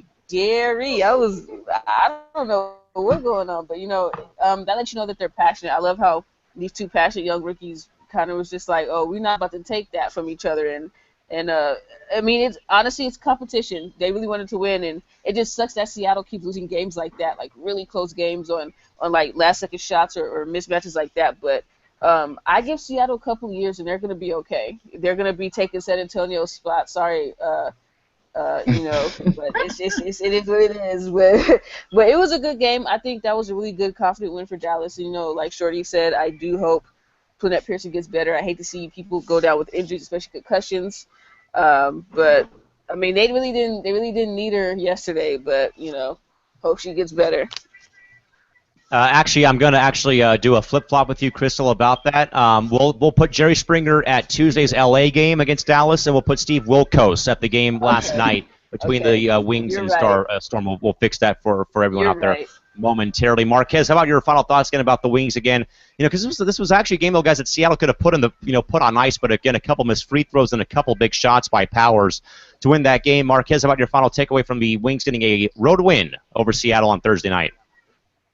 B: I don't know what's going on, but that lets you know that they're passionate. I love how these two passionate young rookies kind of was just like, oh, we're not about to take that from each other, and I mean, it's honestly it's competition. They really wanted to win, and it just sucks that Seattle keeps losing games like that, like really close games on like last second shots or mismatches like that. But I give Seattle a couple of years, and they're going to be okay. They're going to be taking San Antonio's spot. Sorry, but it is what it is. But it was a good game. I think that was a really good, confident win for Dallas. Like Shorty said, I do hope Lynette Pearson gets better. I hate to see people go down with injuries, especially concussions. But I mean, they really didn't need her yesterday. But hope she gets better.
A: Actually, I'm going to do a flip-flop with you, Crystal, about that. We'll put Jerry Springer at Tuesday's LA game against Dallas, and we'll put Steve Wilkos at the game last night between the Wings
B: You're
A: and
B: right.
A: Storm. We'll fix that for everyone
B: You're
A: out there
B: right.
A: momentarily. Marquez, how about your final thoughts again about the Wings again? Because this was actually a game, though, guys, that Seattle could have put on ice, but again, a couple missed free throws and a couple big shots by Powers to win that game. Marquez, how about your final takeaway from the Wings getting a road win over Seattle on Thursday night?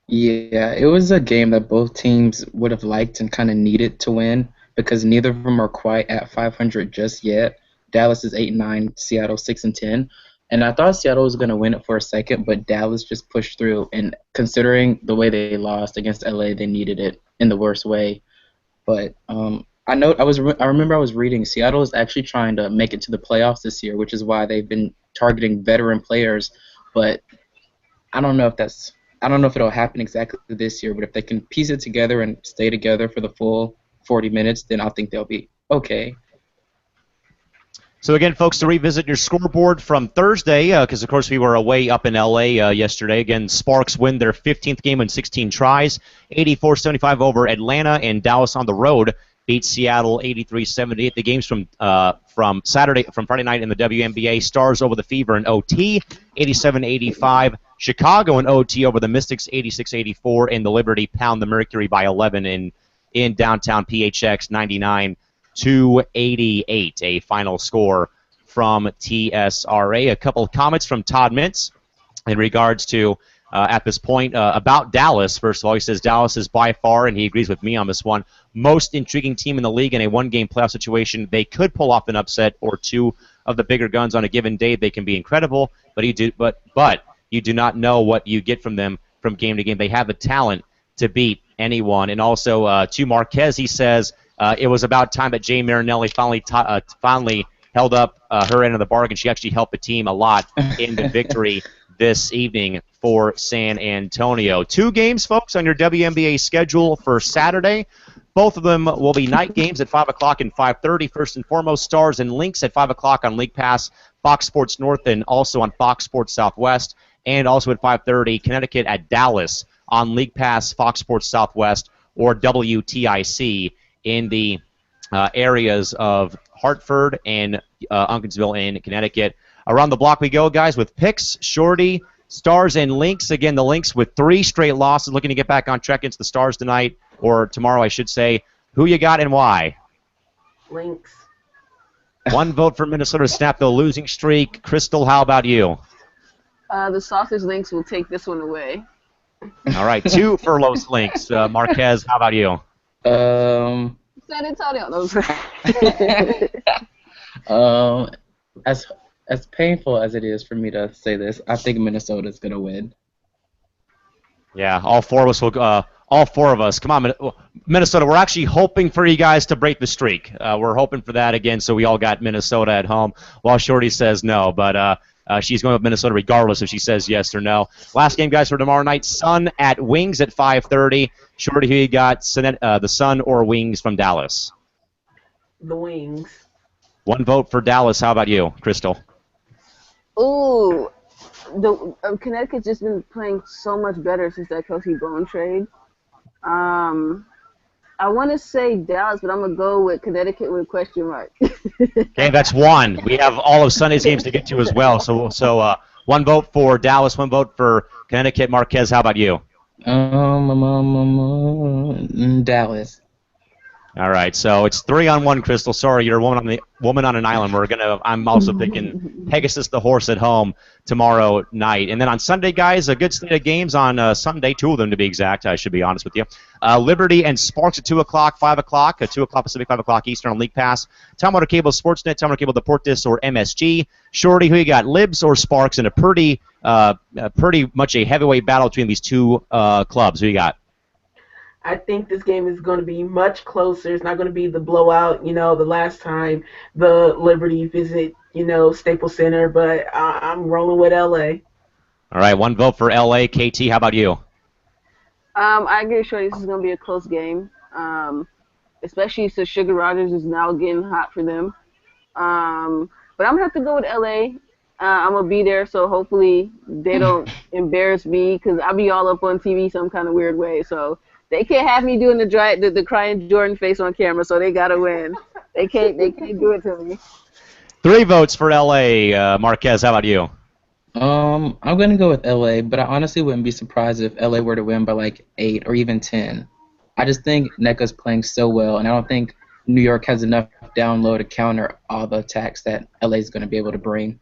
D: Yeah, it was a game that both teams would have liked and kind of needed to win because neither of them are quite at 500 just yet. Dallas is 8-9, Seattle 6-10, and I thought Seattle was going to win it for a second, but Dallas just pushed through. And considering the way they lost against LA, they needed it in the worst way. But I remember I was reading Seattle is actually trying to make it to the playoffs this year, which is why they've been targeting veteran players, but I don't know if that's I don't know if it'll happen exactly this year, but if they can piece it together and stay together for the full 40 minutes, then I think they'll be okay.
A: So again, folks, to revisit your scoreboard from Thursday, because of course we were away up in LA yesterday. Again, Sparks win their 15th game in 16 tries, 84-75 over Atlanta, and Dallas on the road beat Seattle 83-78. The games from Friday night in the WNBA: Stars over the Fever in OT, 87-85. Chicago in OT over the Mystics, 86-84, and the Liberty pound the Mercury by 11 in downtown PHX, 99-88. A final score from TSRA. A couple of comments from Todd Mintz in regards to at this point about Dallas. First of all, he says Dallas is by far, and he agrees with me on this one, most intriguing team in the league in a one-game playoff situation. They could pull off an upset or two of the bigger guns on a given day. They can be incredible, but you do not know what you get from them from game to game. They have the talent to beat anyone. And also to Marquez, he says it was about time that Jay Marinelli finally held up her end of the bargain. She actually helped the team a lot in the victory this evening for San Antonio. 2 games, folks, on your WNBA schedule for Saturday. Both of them will be night games at 5 o'clock and 5:30. First and foremost, Stars and Lynx at 5 o'clock on League Pass, Fox Sports North, and also on Fox Sports Southwest. And also at 5:30, Connecticut at Dallas on League Pass, Fox Sports Southwest, or WTIC in the areas of Hartford and Uncasville in Connecticut. Around the block we go, guys, with picks, Shorty, Stars, and Lynx. Again, the Lynx with 3 straight losses, looking to get back on track against the Stars tonight, or tomorrow, I should say. Who you got and why?
C: Lynx.
A: 1 vote for Minnesota to snap the losing streak. Crystal, how about you?
B: The Sausage Links will take this one away.
A: All right, 2 for Los Lynx. Marquez, how about you?
B: San Antonio. No,
D: As painful as it is for me to say this, I think Minnesota's gonna win.
A: Yeah, all 4 of us will. All 4 of us. Come on, Minnesota. We're actually hoping for you guys to break the streak. We're hoping for that again, so we all got Minnesota at home. While Shorty says no, but She's going with Minnesota regardless if she says yes or no. Last game, guys, for tomorrow night, Sun at Wings at 5:30. Shorty, who you got, the Sun or Wings from Dallas?
C: The Wings.
A: One vote for Dallas. How about you, Crystal?
B: Ooh, the Connecticut's just been playing so much better since that Kelsey Bone trade. I want to say Dallas, but I'm gonna go with Connecticut with a question mark.
A: Okay, that's one. We have all of Sunday's games to get to as well. So one vote for Dallas, one vote for Connecticut. Marquez, how about you?
D: Dallas.
A: All right, so it's 3-1, Crystal. Sorry, you're a woman on an island. I'm also picking Pegasus the horse at home tomorrow night, and then on Sunday, guys, a good slate of games on Sunday. Two of them to be exact. I should be honest with you. Liberty and Sparks at 2:00, 5:00, 2:00 Pacific, 5:00 Eastern on League Pass. Time Warner Cable Sportsnet, Time Warner Cable Deportes or MSG. Shorty, who you got? Libs or Sparks in a pretty much a heavyweight battle between these two clubs. Who you got?
C: I think this game is going to be much closer. It's not going to be the blowout, the last time the Liberty visit, Staples Center, but I'm rolling with LA.
A: All right, one vote for LA. KT, how about you?
B: I agree with Shorty. This is going to be a close game, especially since Sugar Rogers is now getting hot for them. But I'm going to have to go with LA. I'm going to be there, so hopefully they don't embarrass me because I'll be all up on TV some kind of weird way. So they can't have me doing the crying Jordan face on camera, so they got to win. They can't do it to me.
A: 3 votes for LA. Marquez, how about you?
D: I'm gonna go with LA, but I honestly wouldn't be surprised if LA were to win by like 8 or even 10. I just think NECA's playing so well, and I don't think New York has enough down low to counter all the attacks that LA is going to be able to bring.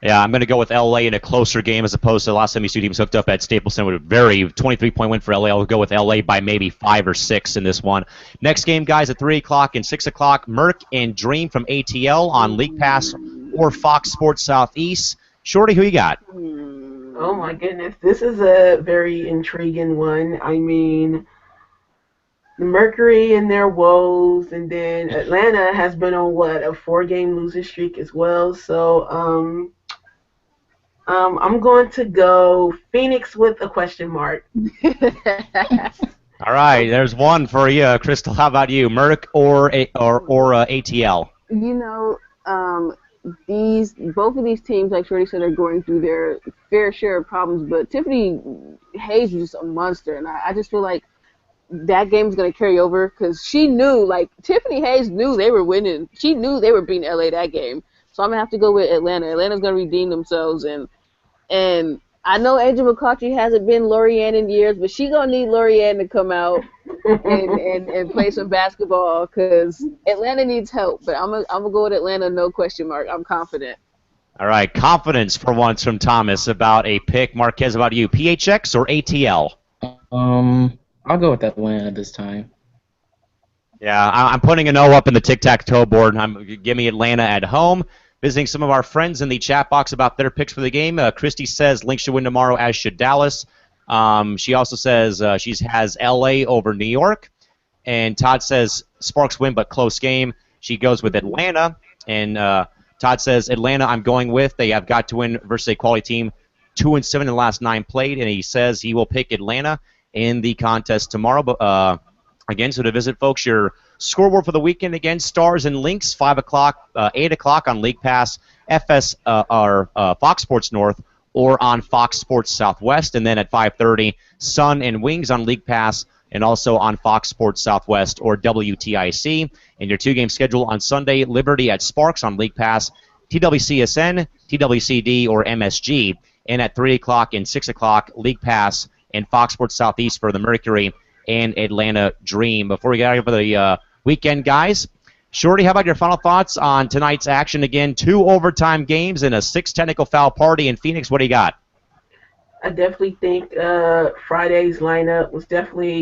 A: Yeah, I'm going to go with LA in a closer game as opposed to the last time these two teams hooked up at Staples Center with a very 23-point win for LA. I'll go with LA by maybe 5 or 6 in this one. Next game, guys, at 3 o'clock and 6 o'clock, Merck and Dream from ATL on League Pass or Fox Sports Southeast. Shorty, who you got?
C: Oh, my goodness. This is a very intriguing one. I mean, the Mercury and their woes, and then Atlanta has been on, a 4-game losing streak as well. So, I'm going to go Phoenix with a question mark.
A: All right, there's one for you, Crystal. How about you, Merck or ATL?
B: Both of these teams, like Shorty said, are going through their fair share of problems. But Tiffany Hayes was just a monster, and I just feel like that game's going to carry over because she knew, Tiffany Hayes knew they were winning. She knew they were beating LA that game. So I'm going to have to go with Atlanta. Atlanta's going to redeem themselves, and I know Angel McCautry hasn't been Lorianne in years, but she's going to need Lorianne to come out and play some basketball because Atlanta needs help. But I'm gonna go with Atlanta, no question mark. I'm confident.
A: All right, confidence for once from Thomas about a pick. Marquez, about you, PHX or ATL?
D: I'll go with Atlanta this time.
A: Yeah, I'm putting an O up in the tic-tac-toe board. Give me Atlanta at home. Visiting some of our friends in the chat box about their picks for the game. Christy says Lynx should win tomorrow, as should Dallas. She also says she has LA over New York. And Todd says Sparks win, but close game. She goes with Atlanta. And Todd says Atlanta I'm going with. They have got to win versus a quality team. 2-7 in the last 9 played. And he says he will pick Atlanta in the contest tomorrow. But again, so to visit, folks, your scoreboard for the weekend again, Stars and Lynx, 5 o'clock, 8 o'clock on League Pass, FS or Fox Sports North, or on Fox Sports Southwest, and then at 5:30, Sun and Wings on League Pass, and also on Fox Sports Southwest or WTIC. And your 2-game schedule on Sunday, Liberty at Sparks on League Pass, TWCSN, TWCD, or MSG, and at 3 o'clock and 6 o'clock, League Pass and Fox Sports Southeast for the Mercury and Atlanta Dream. Before we get out of the weekend, guys, Shorty, how about your final thoughts on tonight's action? Again, 2 overtime games and a 6 technical foul party in Phoenix. What do you got?
C: I definitely think Friday's lineup was definitely,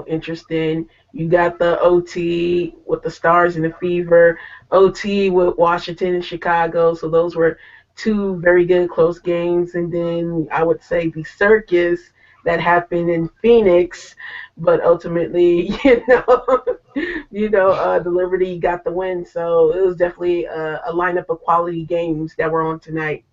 C: interesting. You got the OT with the Stars and the Fever, OT with Washington and Chicago. So those were 2 very good close games. And then I would say the circus that happened in Phoenix but ultimately, the Liberty got the win. So it was definitely a lineup of quality games that were on tonight.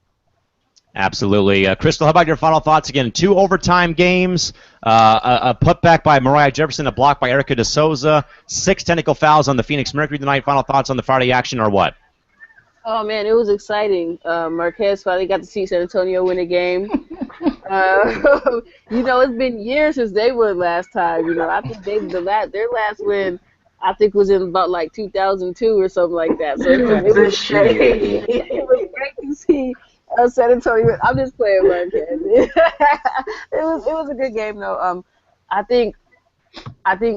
A: Absolutely. Crystal, how about your final thoughts again? 2 overtime games, a putback by Mariah Jefferson, a block by Erica DeSouza, 6 technical fouls on the Phoenix Mercury tonight. Final thoughts on the Friday action or what?
B: Oh man, it was exciting. Marquez finally got to see San Antonio win a game. It's been years since they won last time. I think their last win, I think, was in about like 2002 or something like that. So
C: The shade.
B: it was great to see San Antonio. I'm just playing, Marquez. It was a good game though. I think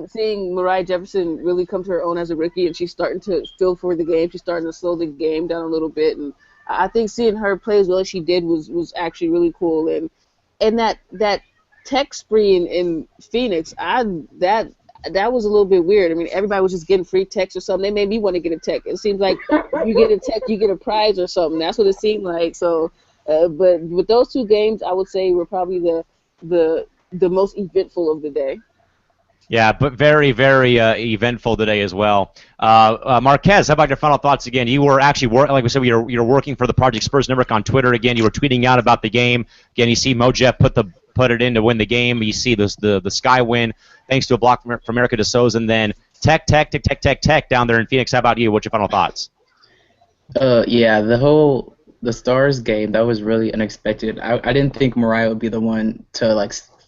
B: seeing Mariah Jefferson really come to her own as a rookie, and she's starting to feel for the game. She's starting to slow the game down a little bit, and I think seeing her play as well as she did was actually really cool. And that tech spree in Phoenix, that was a little bit weird. I mean, everybody was just getting free techs or something. They made me want to get a tech. It seems like if you get a tech, you get a prize or something. That's what it seemed like. So, but with those 2 games, I would say were probably the most eventful of the day.
A: Yeah, but very, very eventful today as well. Marquez, how about your final thoughts again? You were actually, like we said, you're working for the Project Spurs Network on Twitter again. You were tweeting out about the game. Again, you see Mojef put it in to win the game. You see the Sky win thanks to a block from Erica DeSouza, and then tech down there in Phoenix. How about you? What's your final thoughts?
D: Yeah, the Stars game, that was really unexpected. I didn't think Mariah would be the one to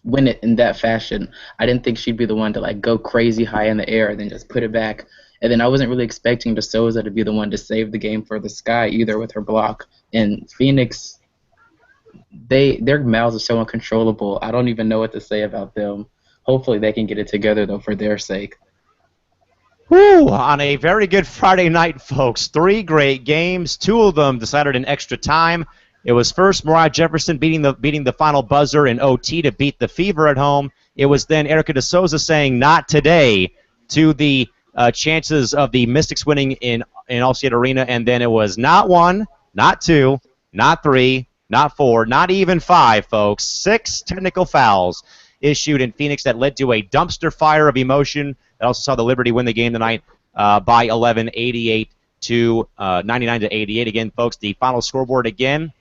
D: win it in that fashion. I didn't think she'd be the one to go crazy high in the air and then just put it back. And then I wasn't really expecting De Souza to be the one to save the game for the Sky either with her block. And Phoenix, their mouths are so uncontrollable. I don't even know what to say about them. Hopefully they can get it together though for their sake.
A: Woo! On a very good Friday night, folks. 3 great games. 2 of them decided in extra time. It was first Mariah Jefferson beating the final buzzer in OT to beat the Fever at home. It was then Erica DeSouza saying "not today" to the chances of the Mystics winning in Allstate Arena, and then it was not 1, not 2, not 3, not 4, not even 5, folks. 6 technical fouls issued in Phoenix that led to a dumpster fire of emotion. That also saw the Liberty win the game tonight by 11, 88 to 99 to 88. Again, folks, the final scoreboard again.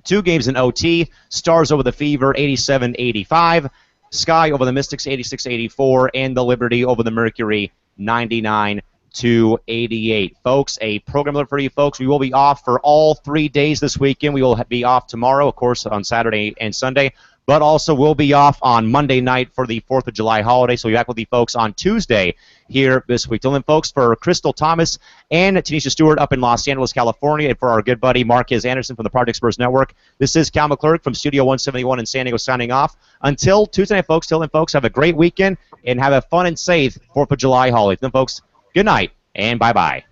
A: 2 games in OT. Stars over the Fever, 87-85. Sky over the Mystics, 86-84. And the Liberty over the Mercury, 99-88. Folks, a program alert for you folks. We will be off for all 3 days this weekend. We will be off tomorrow, of course, on Saturday and Sunday. But also we'll be off on Monday night for the 4th of July holiday. So we'll be back with you folks on Tuesday here this week. Till then, folks, for Crystal Thomas and Tanisha Stewart up in Los Angeles, California, and for our good buddy Marquez Anderson from the Project Spurs Network, this is Cal McClurg from Studio 171 in San Diego signing off. Until Tuesday night, folks. Till then, folks, have a great weekend and have a fun and safe 4th of July holiday. Till then, folks, good night and bye-bye.